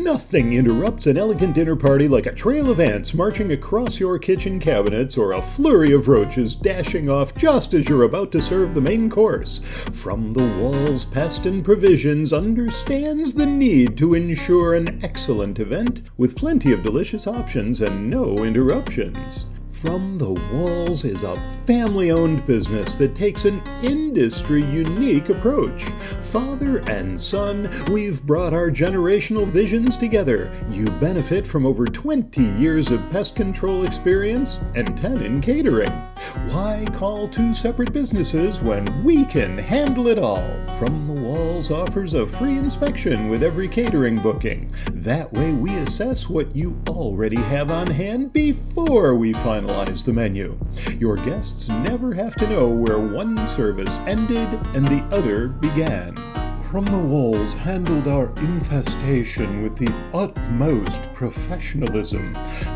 Nothing interrupts an elegant dinner party like a trail of ants marching across your kitchen cabinets or a flurry of roaches dashing off just as you're about to serve the main course. From the Walls Pest and Provisions understands the need to ensure an excellent event with plenty of delicious options and no interruptions. From the Walls is a family-owned business that takes an industry-unique approach. Father and son, we've brought our generational visions together. You benefit from over 20 years of pest control experience and 10 in catering. Why call two separate businesses when we can handle it all? From the Walls offers a free inspection with every catering booking. That way we assess what you already have on hand before we finalize the menu. Your guests never have to know where one service ended and the other began. From the Walls handled our infestation with the utmost professionalism.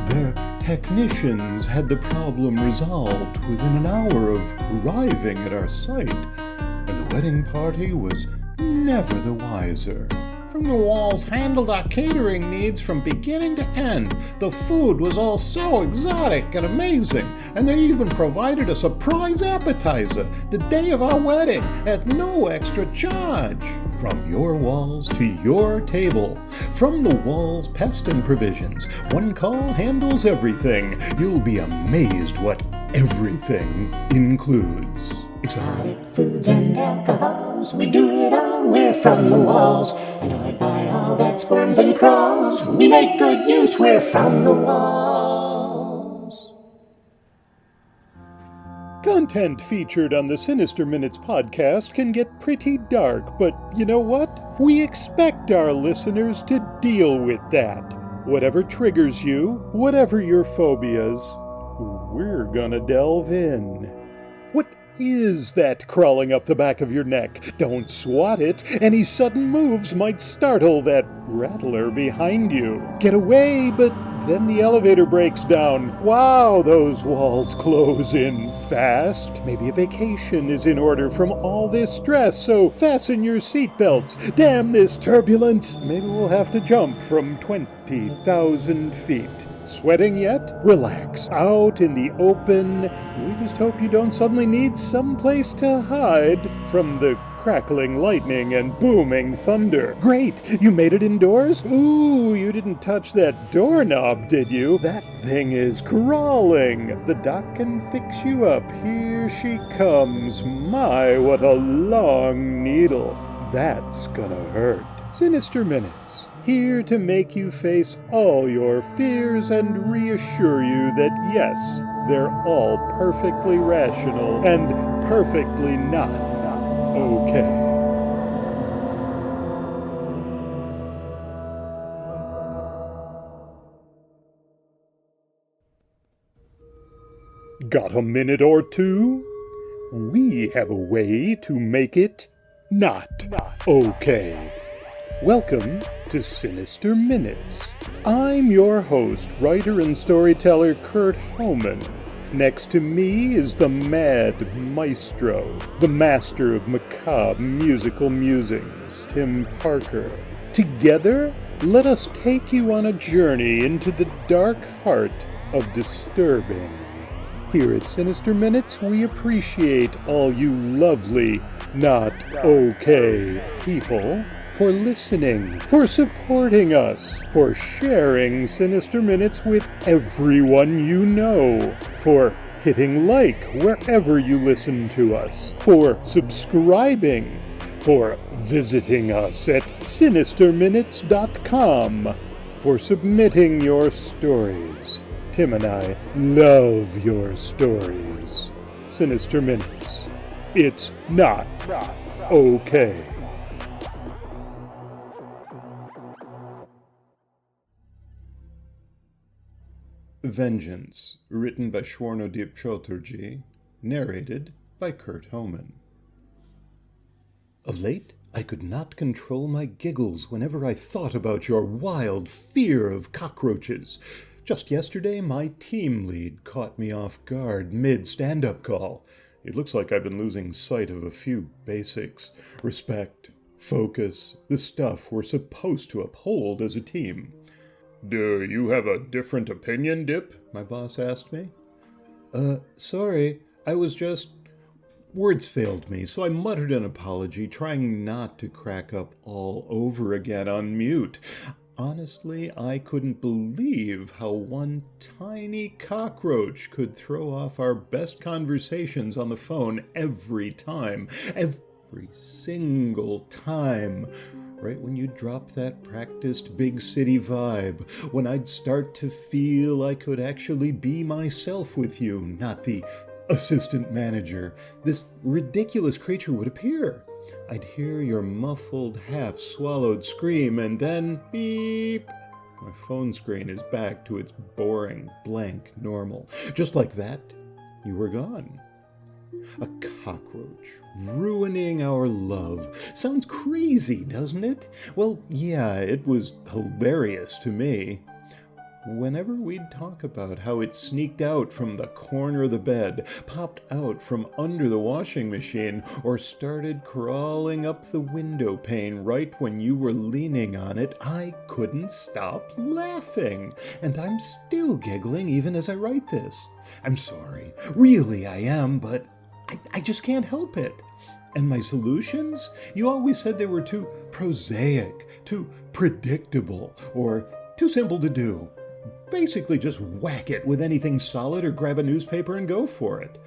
Their technicians had the problem resolved within an hour of arriving at our site, and the wedding party was never the wiser. From the Walls handled our catering needs from beginning to end. The food was all so exotic and amazing, and they even provided a surprise appetizer the day of our wedding at no extra charge. From your walls to your table. From the Walls Pest and Provisions. One call handles everything. You'll be amazed what everything includes. Exotic foods and alcohols, we do it all, we're from the Walls. Annoyed by all that squirms and crawls, we make good use, we're from the Walls. Content featured on the Sinister Minutes podcast can get pretty dark, but you know what? We expect our listeners to deal with that. Whatever triggers you, whatever your phobias, we're gonna delve in. What is that crawling up the back of your neck? Don't swat it. Any sudden moves might startle that rattler behind you. Get away, but then the elevator breaks down. Wow, those walls close in fast. Maybe a vacation is in order from all this stress, so fasten your seatbelts. Damn this turbulence. Maybe we'll have to jump from 20,000 feet. Sweating yet? Relax. Out in the open. We just hope you don't suddenly need someplace to hide from the crackling lightning and booming thunder. Great! You made it indoors? Ooh, you didn't touch that doorknob, did you? That thing is crawling. The doc can fix you up. Here she comes. My, what a long needle. That's gonna hurt. Sinister Minutes. Here to make you face all your fears and reassure you that yes, they're all perfectly rational and perfectly not okay. Got a minute or two? We have a way to make it not okay. Welcome to Sinister Minutes. I'm your host, writer and storyteller Kurt Homan. Next to me is the mad maestro, the master of macabre musical musings, Tim Parker. Together, let us take you on a journey into the dark heart of disturbing. Here at Sinister Minutes, we appreciate all you lovely, not okay people for listening, for supporting us, for sharing Sinister Minutes with everyone you know, for hitting like wherever you listen to us, for subscribing, for visiting us at sinisterminutes.com, for submitting your stories. Tim and I love your stories. Sinister Minutes. It's not okay. Vengeance, written by Swarnadip Chatterjee, narrated by Kurt Homan. Of late, I could not control my giggles whenever I thought about your wild fear of cockroaches. Just yesterday, my team lead caught me off guard mid-stand-up call. It looks like I've been losing sight of a few basics. Respect, Focus, the stuff we're supposed to uphold as a team. "Do you have a different opinion, Dip?" my boss asked me. Sorry, I was just... Words failed me, so I muttered an apology, trying not to crack up all over again on mute. Honestly, I couldn't believe how one tiny cockroach could throw off our best conversations on the phone every time. Every single time. Right when you drop that practiced big city vibe, when I'd start to feel I could actually be myself with you, not the assistant manager, this ridiculous creature would appear. I'd hear your muffled, half-swallowed scream, and then beep. My phone screen is back to its boring, blank normal. Just like that, you were gone. A cockroach ruining our love. Sounds crazy, doesn't it? Well, yeah, it was hilarious to me. Whenever we'd talk about how it sneaked out from the corner of the bed, popped out from under the washing machine, or started crawling up the window pane right when you were leaning on it, I couldn't stop laughing. And I'm still giggling even as I write this. I'm sorry. Really, I am, but I just can't help it. And my solutions? You always said they were too prosaic, too predictable, or too simple to do. Basically just whack it with anything solid or grab a newspaper and go for it.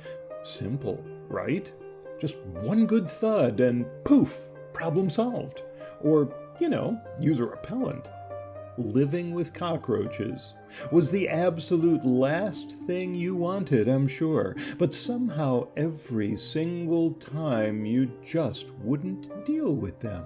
Simple, right? Just one good thud and poof, problem solved. Or, use a repellent. Living with cockroaches was the absolute last thing you wanted, I'm sure. But somehow every single time you just wouldn't deal with them.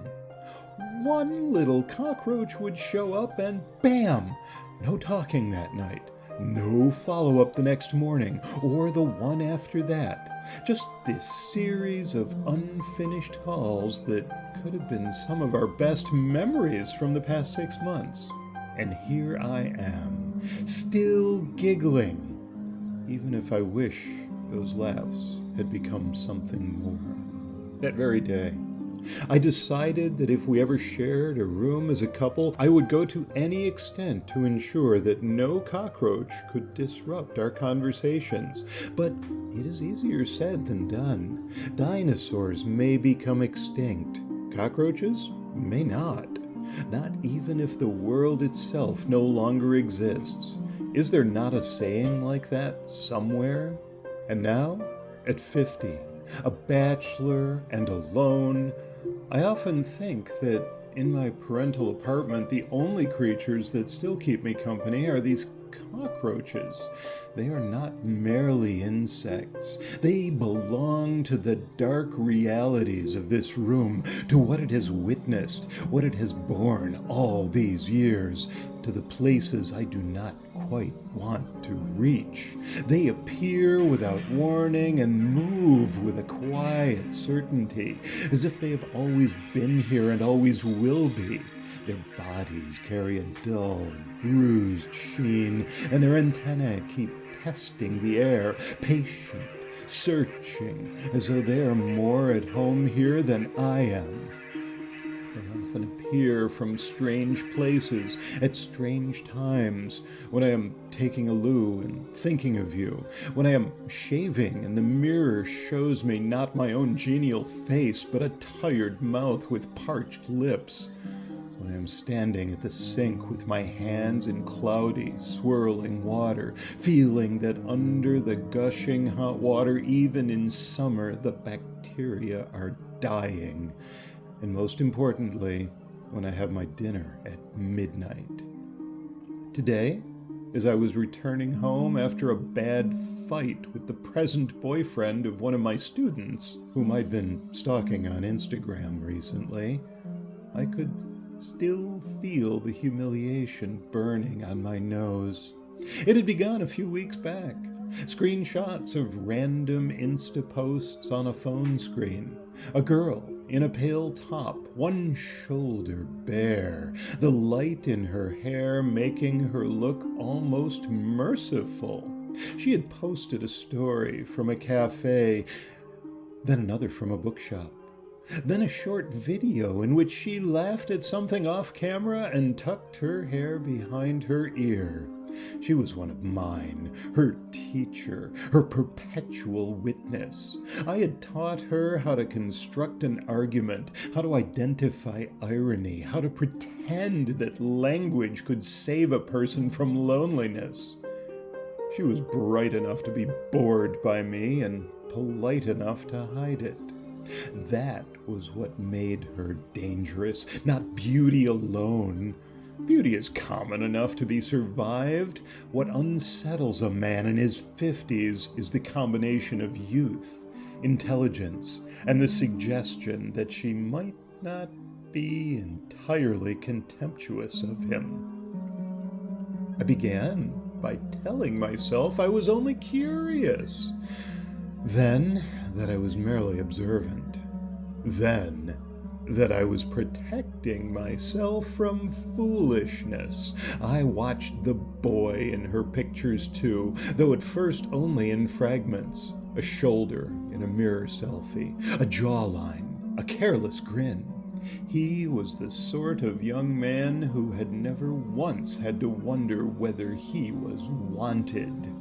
One little cockroach would show up and bam! No talking that night. No follow-up the next morning or the one after that. Just this series of unfinished calls that could have been some of our best memories from the past 6 months. And here I am, still giggling, even if I wish those laughs had become something more. That very day, I decided that if we ever shared a room as a couple, I would go to any extent to ensure that no cockroach could disrupt our conversations. But it is easier said than done. Dinosaurs may become extinct. Cockroaches may not. Not even if the world itself no longer exists. Is there not a saying like that somewhere? And now, at 50, a bachelor and alone, I often think that in my parental apartment, the only creatures that still keep me company are these cockroaches. They are not merely insects. They belong to the dark realities of this room, to what it has witnessed, what it has borne all these years, to the places I do not quite want to reach. They appear without warning and move with a quiet certainty, as if they have always been here and always will be. Their bodies carry a dull, bruised sheen, and their antennae keep testing the air, patient, searching, as though they are more at home here than I am. They often appear from strange places at strange times, when I am taking a loo and thinking of you, when I am shaving and the mirror shows me not my own genial face, but a tired mouth with parched lips, when I am standing at the sink with my hands in cloudy, swirling water, feeling that under the gushing hot water, even in summer, the bacteria are dying. And most importantly, when I have my dinner at midnight. Today, as I was returning home after a bad fight with the present boyfriend of one of my students, whom I'd been stalking on Instagram recently, I could still feel the humiliation burning on my nose. It had begun a few weeks back. Screenshots of random Insta posts on a phone screen. A girl in a pale top, one shoulder bare, the light in her hair making her look almost merciful. She had posted a story from a cafe, then another from a bookshop. Then a short video in which she laughed at something off camera and tucked her hair behind her ear. She was one of mine, her teacher, her perpetual witness. I had taught her how to construct an argument, how to identify irony, how to pretend that language could save a person from loneliness. She was bright enough to be bored by me and polite enough to hide it. That was what made her dangerous, not beauty alone. Beauty is common enough to be survived. What unsettles a man in his 50s is the combination of youth, intelligence, and the suggestion that she might not be entirely contemptuous of him. I began by telling myself I was only curious. Then that I was merely observant. Then that I was protecting myself from foolishness. I watched the boy in her pictures too, though at first only in fragments. A shoulder in a mirror selfie, a jawline, a careless grin. He was the sort of young man who had never once had to wonder whether he was wanted.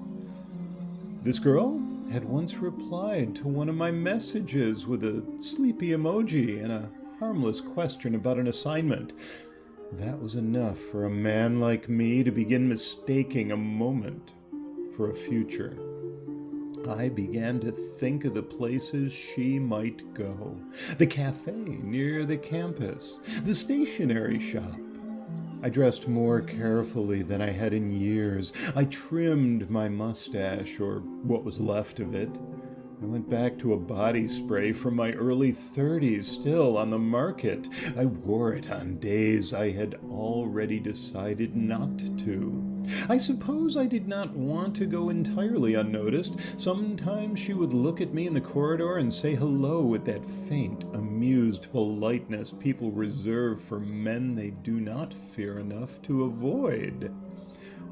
This girl had once replied to one of my messages with a sleepy emoji and a harmless question about an assignment. That was enough for a man like me to begin mistaking a moment for a future. I began to think of the places she might go. The cafe near the campus, the stationery shop. I dressed more carefully than I had in years. I trimmed my mustache, or what was left of it. I went back to a body spray from my early 30s, still on the market. I wore it on days I had already decided not to. I suppose I did not want to go entirely unnoticed. Sometimes she would look at me in the corridor and say hello with that faint, amused politeness people reserve for men they do not fear enough to avoid.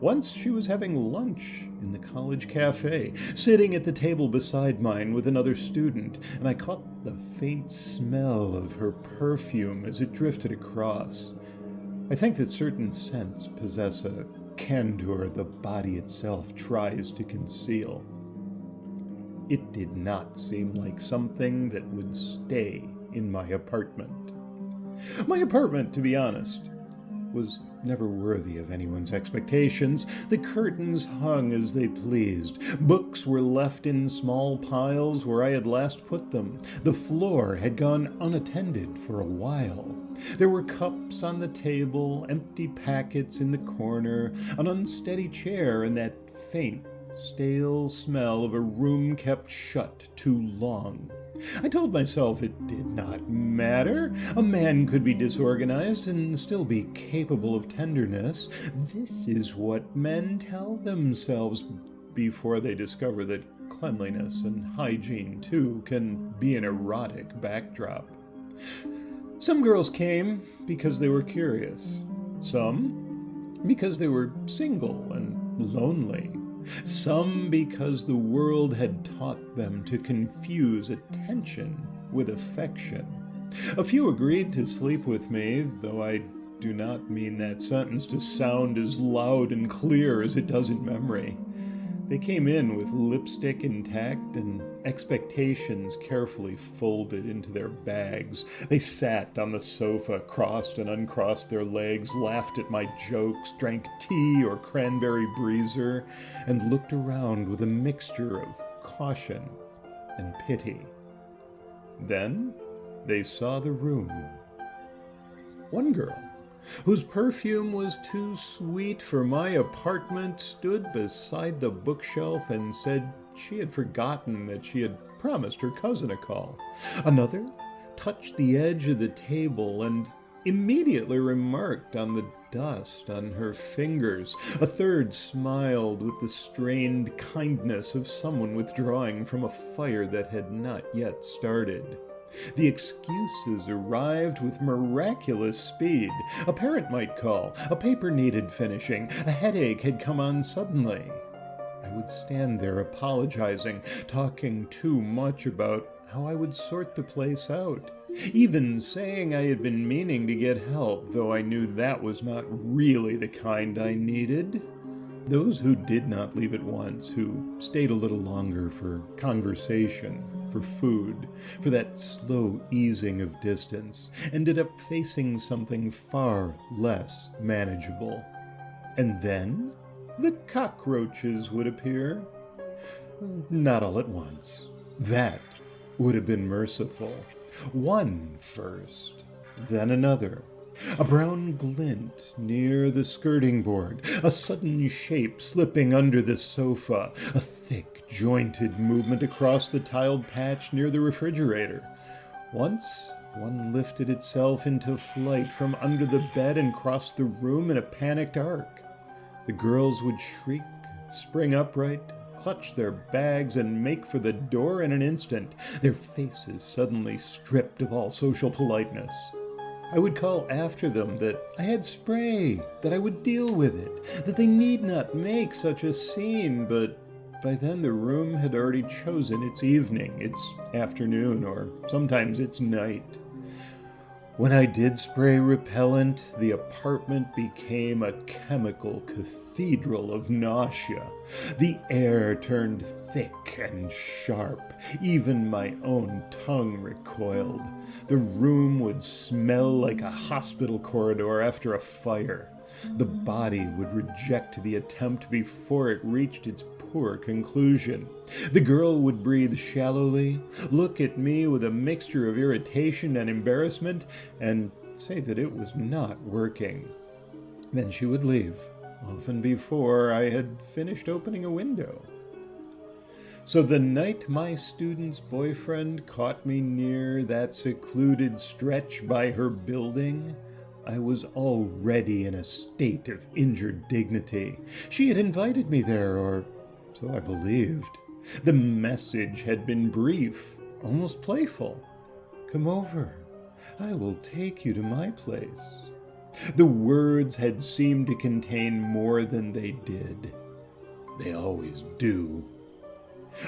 Once she was having lunch in the college cafe, sitting at the table beside mine with another student, and I caught the faint smell of her perfume as it drifted across. I think that certain scents possess a candor the body itself tries to conceal. It did not seem like something that would stay in my apartment. My apartment, to be honest, was never worthy of anyone's expectations. The curtains hung as they pleased. Books were left in small piles where I had last put them. The floor had gone unattended for a while. There were cups on the table, empty packets in the corner, an unsteady chair, and that faint, stale smell of a room kept shut too long. I told myself it did not matter. A man could be disorganized and still be capable of tenderness. This is what men tell themselves before they discover that cleanliness and hygiene, too, can be an erotic backdrop. Some girls came because they were curious. Some because they were single and lonely. Some because the world had taught them to confuse attention with affection. A few agreed to sleep with me, though I do not mean that sentence to sound as loud and clear as it does in memory. They came in with lipstick intact and expectations carefully folded into their bags. They sat on the sofa, crossed and uncrossed their legs, laughed at my jokes, drank tea or cranberry breezer, and looked around with a mixture of caution and pity. Then they saw the room. One girl, whose perfume was too sweet for my apartment, stood beside the bookshelf and said she had forgotten that she had promised her cousin a call. Another touched the edge of the table and immediately remarked on the dust on her fingers. A third smiled with the strained kindness of someone withdrawing from a fire that had not yet started. The excuses arrived with miraculous speed. A parent might call, a paper needed finishing, a headache had come on suddenly. I would stand there apologizing, talking too much about how I would sort the place out. even saying I had been meaning to get help, though I knew that was not really the kind I needed. Those who did not leave at once, who stayed a little longer for conversation, for food, for that slow easing of distance, ended up facing something far less manageable. And then the cockroaches would appear. Not all at once. That would have been merciful. One first, then another. A brown glint near the skirting board, a sudden shape slipping under the sofa, a thick, jointed movement across the tiled patch near the refrigerator. Once, one lifted itself into flight from under the bed and crossed the room in a panicked arc. The girls would shriek, spring upright, clutch their bags, and make for the door in an instant, their faces suddenly stripped of all social politeness. I would call after them that I had spray, that I would deal with it, that they need not make such a scene, but by then the room had already chosen its evening, its afternoon, or sometimes its night. When I did spray repellent, the apartment became a chemical cathedral of nausea. The air turned thick and sharp. Even my own tongue recoiled. The room would smell like a hospital corridor after a fire. The body would reject the attempt before it reached its poor conclusion. The girl would breathe shallowly, look at me with a mixture of irritation and embarrassment, and say that it was not working. Then she would leave, often before I had finished opening a window. So the night my student's boyfriend caught me near that secluded stretch by her building, I was already in a state of injured dignity. She had invited me there, or so I believed. The message had been brief, almost playful. "Come over. I will take you to my place." The words had seemed to contain more than they did. They always do.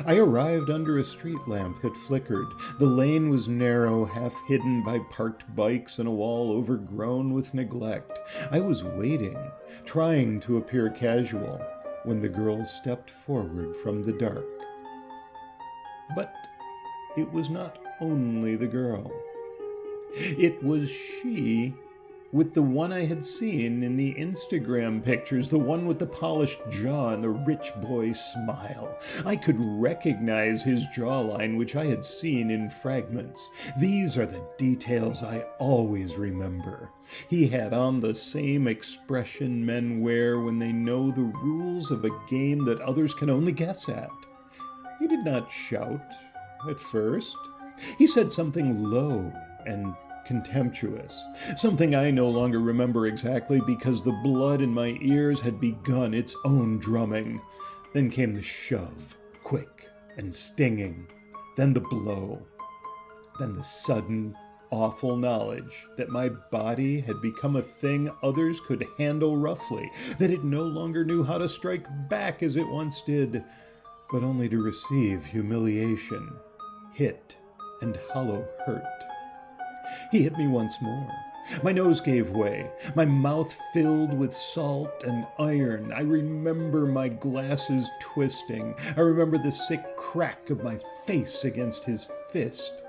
I arrived under a street lamp that flickered. The lane was narrow, half hidden by parked bikes and a wall overgrown with neglect. I was waiting, trying to appear casual, when the girl stepped forward from the dark. But it was not only the girl. It was she with the one I had seen in the Instagram pictures, the one with the polished jaw and the rich boy smile. I could recognize his jawline, which I had seen in fragments. These are the details I always remember. He had on the same expression men wear when they know the rules of a game that others can only guess at. He did not shout at first. He said something low and contemptuous, something I no longer remember exactly because the blood in my ears had begun its own drumming. Then came the shove, quick and stinging, then the blow, then the sudden, awful knowledge that my body had become a thing others could handle roughly, that it no longer knew how to strike back as it once did, but only to receive humiliation, hit, and hollow hurt. He hit me once more. My nose gave way, my mouth filled with salt and iron. I remember my glasses twisting. I remember the sick crack of my face against his fist.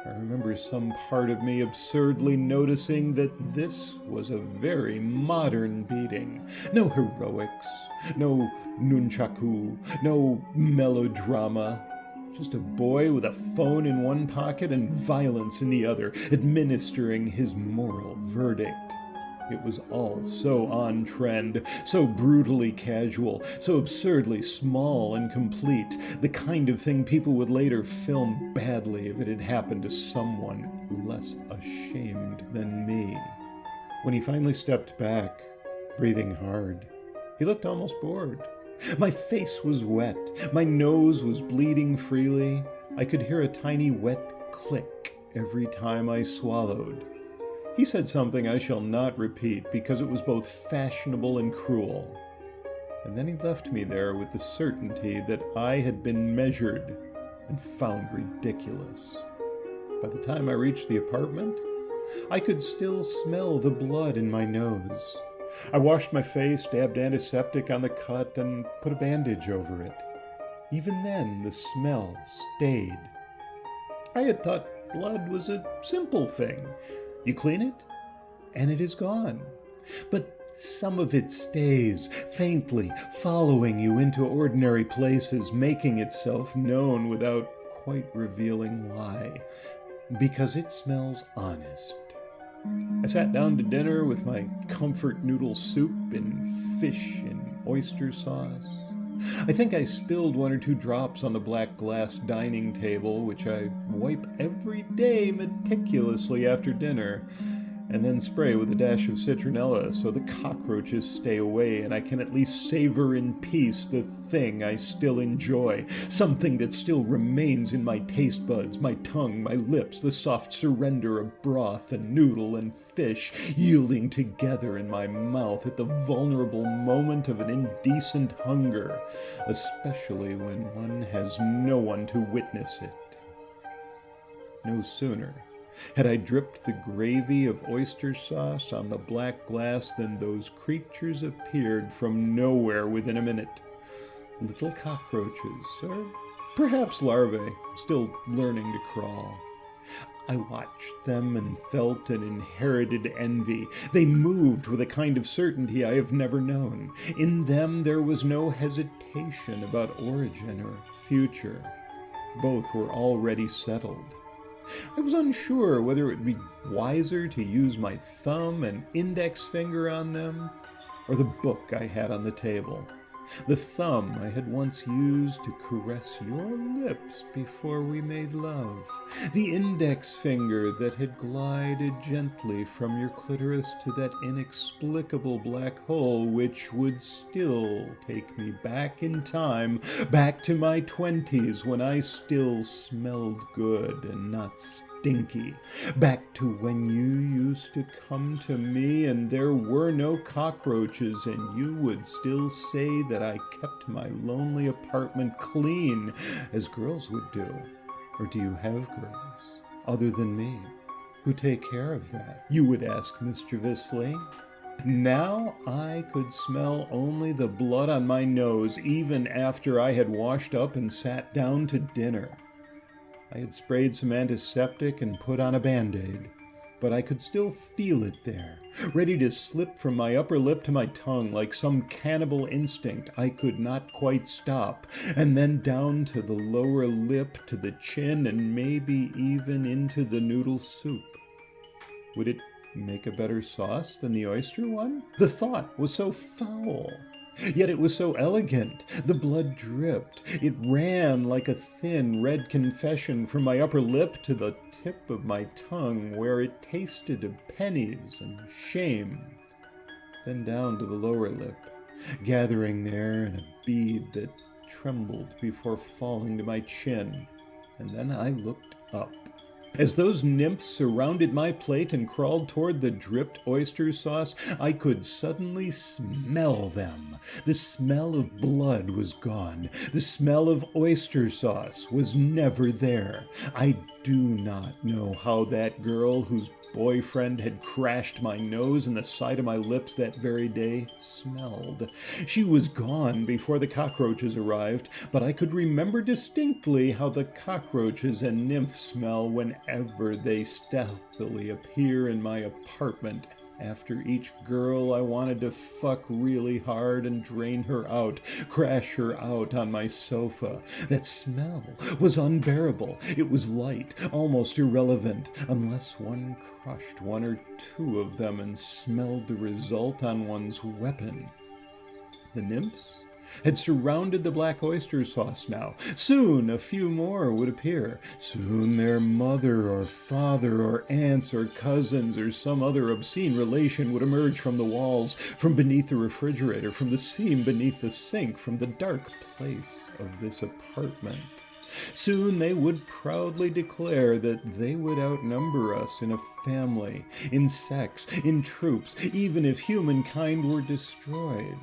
I remember some part of me absurdly noticing that this was a very modern beating. No heroics, no nunchaku, no melodrama. Just a boy with a phone in one pocket and violence in the other, administering his moral verdict. It was all so on trend, so brutally casual, so absurdly small and complete, the kind of thing people would later film badly if it had happened to someone less ashamed than me. When he finally stepped back, breathing hard, he looked almost bored. My face was wet. My nose was bleeding freely. I could hear a tiny wet click every time I swallowed. He said something I shall not repeat because it was both fashionable and cruel. And then he left me there with the certainty that I had been measured and found ridiculous. By the time I reached the apartment, I could still smell the blood in my nose. I washed my face, dabbed antiseptic on the cut, and put a bandage over it. Even then, the smell stayed. I had thought blood was a simple thing. You clean it, and it is gone. But some of it stays, faintly following you into ordinary places, making itself known without quite revealing why. Because it smells honest. I sat down to dinner with my comfort noodle soup and fish and oyster sauce. I think I spilled 1 or 2 drops on the black glass dining table, which I wipe every day meticulously after dinner, and then spray with a dash of citronella so the cockroaches stay away and I can at least savor in peace the thing I still enjoy, something that still remains in my taste buds, my tongue, my lips, the soft surrender of broth and noodle and fish yielding together in my mouth at the vulnerable moment of an indecent hunger, especially when one has no one to witness it. No sooner had I dripped the gravy of oyster sauce on the black glass than those creatures appeared from nowhere within a minute. Little cockroaches, or perhaps larvae, still learning to crawl. I watched them and felt an inherited envy. They moved with a kind of certainty I have never known. In them there was no hesitation about origin or future. Both were already settled. I was unsure whether it would be wiser to use my thumb and index finger on them, or the book I had on the table. The thumb I had once used to caress your lips before we made love. The index finger that had glided gently from your clitoris to that inexplicable black hole which would still take me back in time, back to my 20s when I still smelled good and not stinky, back to when you used to come to me and there were no cockroaches and you would still say that I kept my lonely apartment clean, as girls would do. Or do you have girls, other than me, who take care of that? You would ask mischievously. Now I could smell only the blood on my nose, even after I had washed up and sat down to dinner. I had sprayed some antiseptic and put on a Band-Aid, but I could still feel it there, ready to slip from my upper lip to my tongue like some cannibal instinct I could not quite stop, and then down to the lower lip, to the chin, and maybe even into the noodle soup. Would it make a better sauce than the oyster one? The thought was so foul. Yet it was so elegant. The blood dripped. It ran like a thin red confession from my upper lip to the tip of my tongue, where it tasted of pennies and shame. Then down to the lower lip, gathering there in a bead that trembled before falling to my chin. And then I looked up. As those nymphs surrounded my plate and crawled toward the dripped oyster sauce, I could suddenly smell them. The smell of blood was gone. The smell of oyster sauce was never there. I do not know how that girl whose boyfriend had crashed my nose and the side of my lips that very day smelled. She was gone before the cockroaches arrived, but I could remember distinctly how the cockroaches and nymphs smell whenever they stealthily appear in my apartment after each girl I wanted to fuck really hard and drain her out, crash her out on my sofa. That smell was unbearable. It was light, almost irrelevant, unless one crushed 1 or 2 of them and smelled the result on one's weapon. The nymphs had surrounded the black oyster sauce now. Soon a few more would appear. Soon their mother or father or aunts or cousins or some other obscene relation would emerge from the walls, from beneath the refrigerator, from the seam beneath the sink, from the dark place of this apartment. Soon they would proudly declare that they would outnumber us in a family, in sex, in troops, even if humankind were destroyed.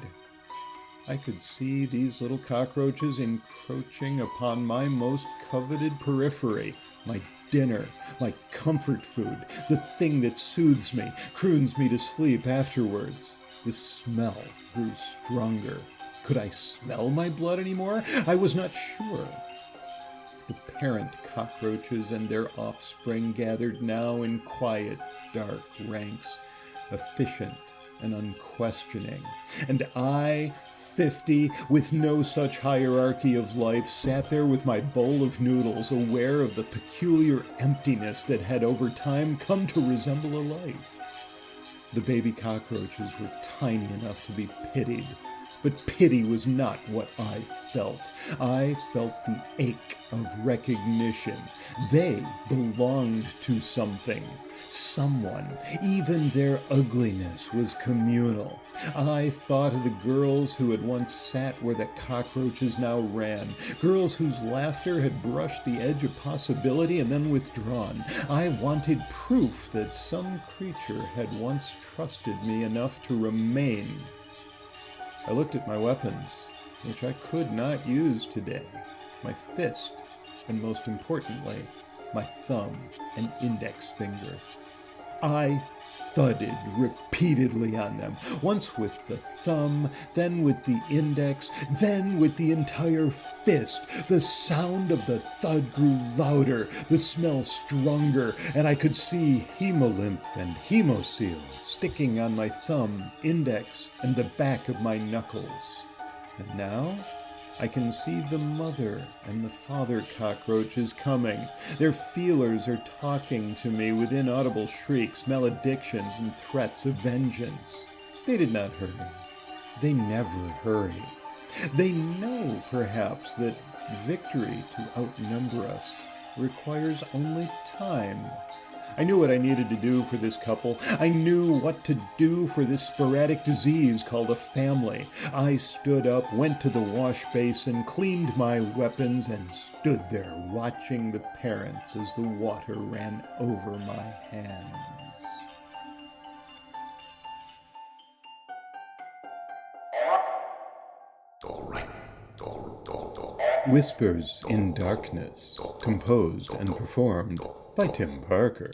I could see these little cockroaches encroaching upon my most coveted periphery, my dinner, my comfort food, the thing that soothes me, croons me to sleep afterwards. The smell grew stronger. Could I smell my blood anymore? I was not sure. The parent cockroaches and their offspring gathered now in quiet, dark ranks, efficient and unquestioning. And I, 50, with no such hierarchy of life, sat there with my bowl of noodles, aware of the peculiar emptiness that had over time come to resemble a life. The baby cockroaches were tiny enough to be pitied, but pity was not what I felt. I felt the ache of recognition. They belonged to something, someone. Even their ugliness was communal. I thought of the girls who had once sat where the cockroaches now ran, girls whose laughter had brushed the edge of possibility and then withdrawn. I wanted proof that some creature had once trusted me enough to remain. I looked at my weapons, which I could not use today, my fist, and most importantly, my thumb and index finger. I thudded repeatedly on them, once with the thumb, then with the index, then with the entire fist. The sound of the thud grew louder, the smell stronger, and I could see hemolymph and hemocoel sticking on my thumb, index, and the back of my knuckles. And now I can see the mother and the father cockroaches coming. Their feelers are talking to me with inaudible shrieks, maledictions, and threats of vengeance. They did not hurry. They never hurry. They know, perhaps, that victory to outnumber us requires only time. I knew what I needed to do for this couple. I knew what to do for this sporadic disease called a family. I stood up, went to the wash basin, cleaned my weapons, and stood there watching the parents as the water ran over my hands. Whispers in Darkness, composed and performed by Tim Parker.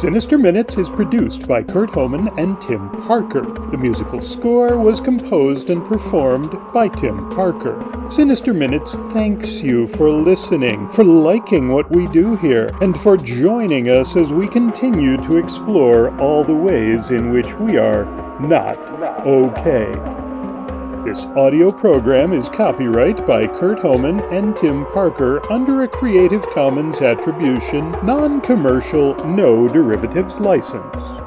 Sinister Minutes is produced by Kurt Homan and Tim Parker. The musical score was composed and performed by Tim Parker. Sinister Minutes thanks you for listening, for liking what we do here, and for joining us as we continue to explore all the ways in which we are not okay. This audio program is copyright by Kurt Homan and Tim Parker under a Creative Commons Attribution, Non-Commercial, No Derivatives license.